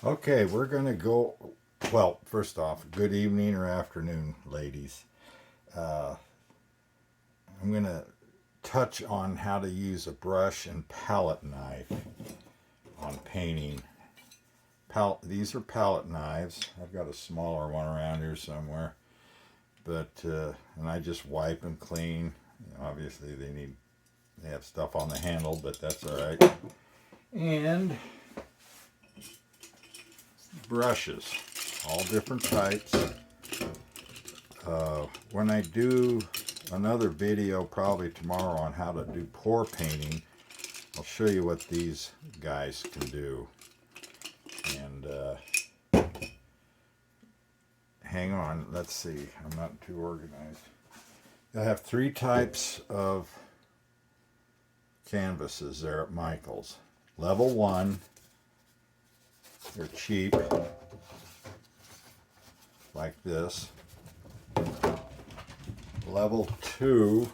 Okay, we're going to go. Well, first off, good evening or afternoon, ladies. Uh, I'm going to touch on how to use a brush and palette knife on painting. These are palette knives. I've got a smaller one around here somewhere, but and I just wipe them clean. Obviously, they have stuff on the handle, but that's all right. And brushes, all different types. When I do another video probably tomorrow on how to do pour painting, I'll show you what these guys can do. And hang on, let's see, I'm not too organized. I have three types of canvases there at Michael's. Level 1, they're cheap, like this. Level 2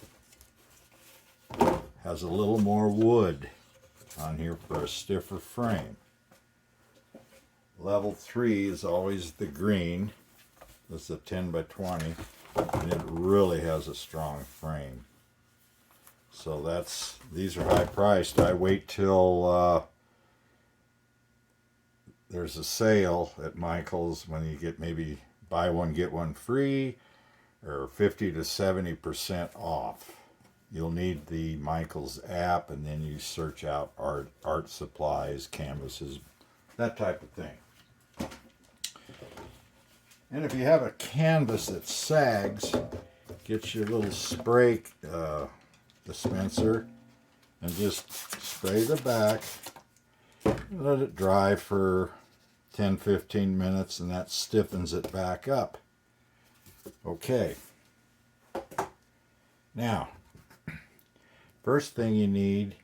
has a little more wood on here for a stiffer frame. Level 3 is always the green. This is a 10 by 20, and it really has a strong frame. So these are high priced. I wait till there's a sale at Michael's when you get maybe buy one get one free, or 50 to 70% off. You'll need the Michael's app, and then you search out art supplies, canvases, that type of thing. And if you have a canvas that sags, get your little spray dispenser and just spray the back. Let it dry for 10-15 minutes, and that stiffens it back up. Okay. Now, first thing you need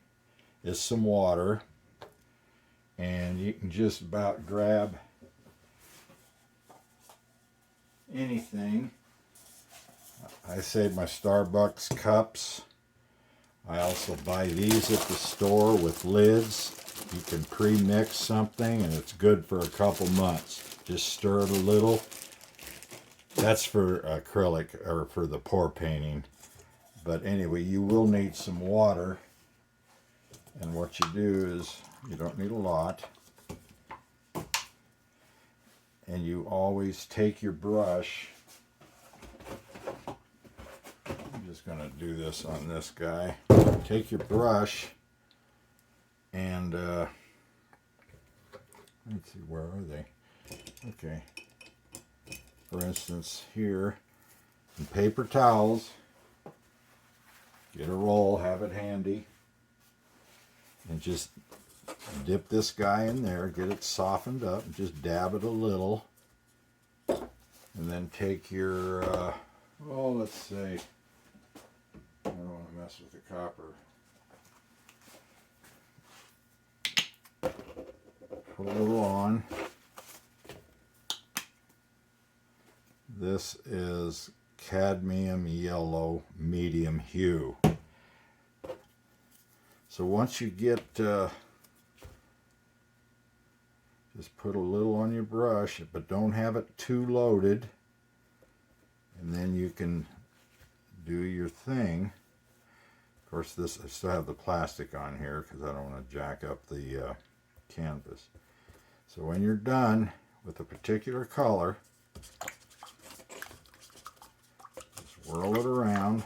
is some water, and you can just about grab anything. I save my Starbucks cups. I also buy these at the store with lids. You can pre-mix something, and it's good for a couple months. Just stir it a little. That's for acrylic, or for the pour painting. But anyway, you will need some water. And what you do is, you don't need a lot. And you always take your brush. I'm just going to do this on this guy. Take your brush and let's see, where are they? Okay. For instance, here, some paper towels. Get a roll, have it handy, and just dip this guy in there, get it softened up, and just dab it a little. And then take your, let's say, I don't want to mess with the copper. Put a little on. This is cadmium yellow medium hue. So once you get, just put a little on your brush, but don't have it too loaded. And then you can do your thing. Of course, I still have the plastic on here because I don't want to jack up the canvas. So when you're done with a particular color, just whirl it around.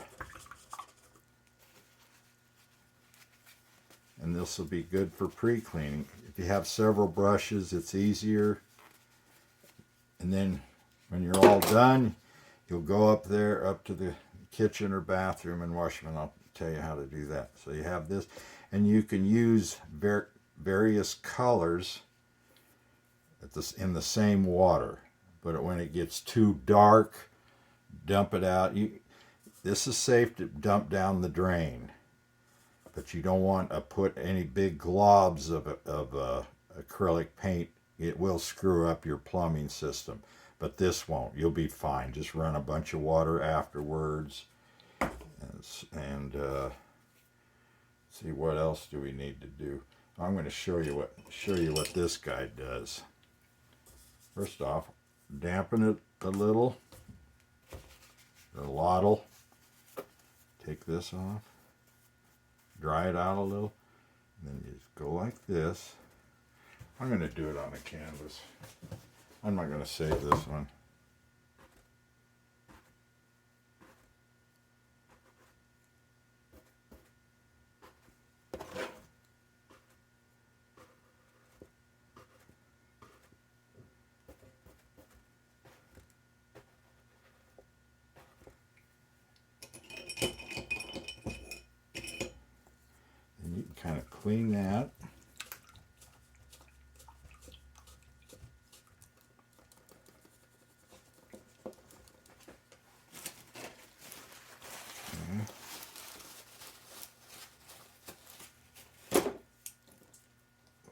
And this will be good for pre-cleaning. If you have several brushes, it's easier. And then when you're all done, you'll go up there, up to the kitchen or bathroom and wash them, and I'll tell you how to do that. So you have this, and you can use various colors in the same water. But when it gets too dark, dump it out. This is safe to dump down the drain, but you don't want to put any big globs of acrylic paint. It will screw up your plumbing system, but this won't. You'll be fine. Just run a bunch of water afterwards, and see, what else do we need to do. I'm going to show you what this guy does. First off, dampen it a little, or a lottle. Take this off, dry it out a little, and then you just go like this. I'm going to do it on a canvas. I'm not going to save this one. And you can kind of clean that.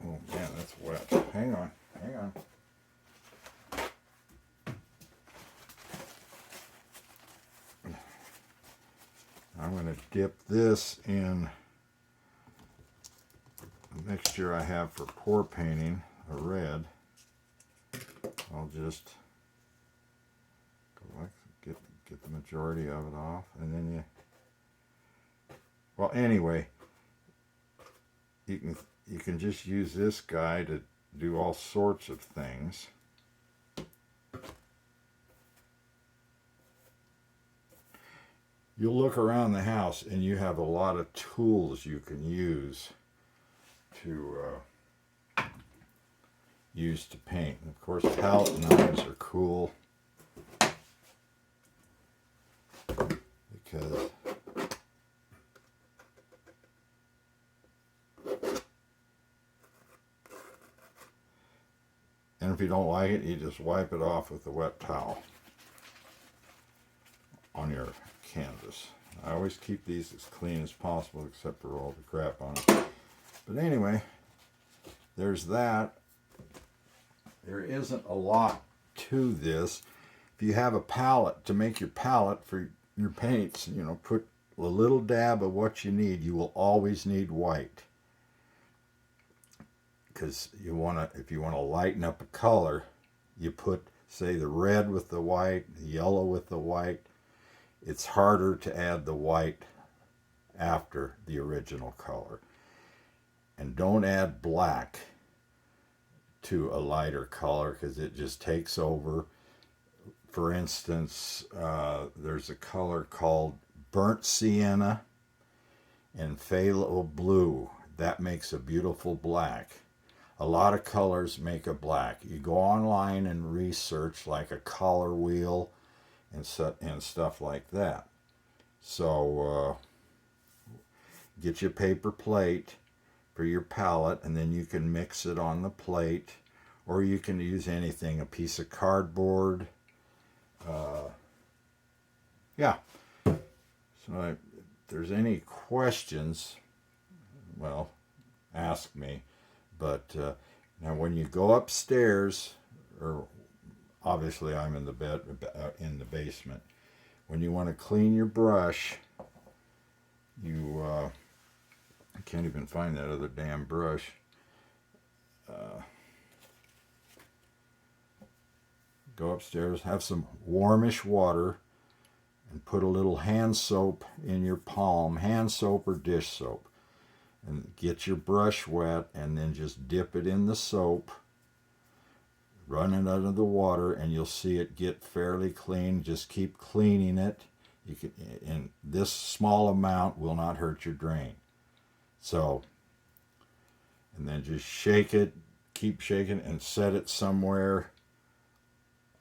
Oh man, that's wet. Hang on, hang on. I'm going to dip this in the mixture I have for pour painting, a red. I'll just go like, get the majority of it off, and then well, anyway, you can just use this guy to do all sorts of things. You'll look around the house and you have a lot of tools you can use to paint. And of course, palette knives are cool because and if you don't like it, you just wipe it off with a wet towel on your canvas. I always keep these as clean as possible except for all the crap on it. But anyway, there's that. There isn't a lot to this. If you have a palette, to make your palette for your paints, you know, put a little dab of what you need. You will always need white, because you want to, if you want to lighten up a color, you put, say, the red with the white, the yellow with the white. It's harder to add the white after the original color. And don't add black to a lighter color because it just takes over. For instance, there's a color called burnt sienna and phthalo blue. That makes a beautiful black. A lot of colors make a black. You go online and research like a color wheel and stuff like that. So get your paper plate for your palette, and then you can mix it on the plate, or you can use anything, a piece of cardboard. Yeah. So if there's any questions, well, ask me. But now when you go upstairs, or obviously I'm in the bed in the basement, when you want to clean your brush, you I can't even find that other damn brush. Go upstairs, have some warmish water, and put a little hand soap in your palm, hand soap or dish soap, and get your brush wet, and then just dip it in the soap, run it under the water, and you'll see it get fairly clean. Just keep cleaning it. You can, and this small amount will not hurt your drain. So, and then just shake it, keep shaking, and set it somewhere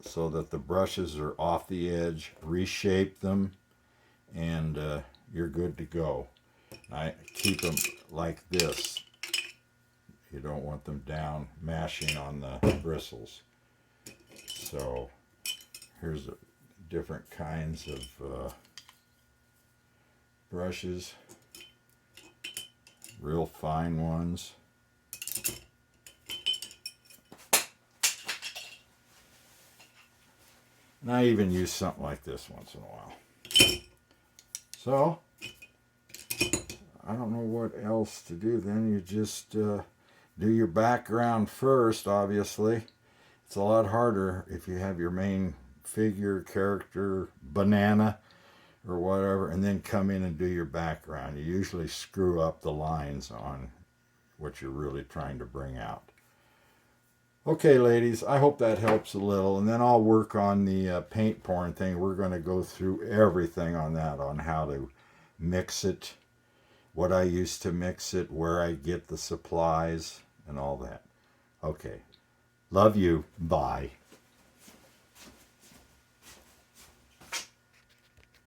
so that the brushes are off the edge. Reshape them, and you're good to go. I keep them like this. You don't want them down, mashing on the bristles. So here's different kinds of brushes, real fine ones. And I even use something like this once in a while. So I don't know what else to do. Then you just do your background first, obviously. It's a lot harder if you have your main figure, character, banana, or whatever, and then come in and do your background. You usually screw up the lines on what you're really trying to bring out. Okay, ladies, I hope that helps a little, and then I'll work on the paint pouring thing. We're going to go through everything on that, on how to mix it, what I use to mix it, where I get the supplies, and all that. Okay. Love you. Bye.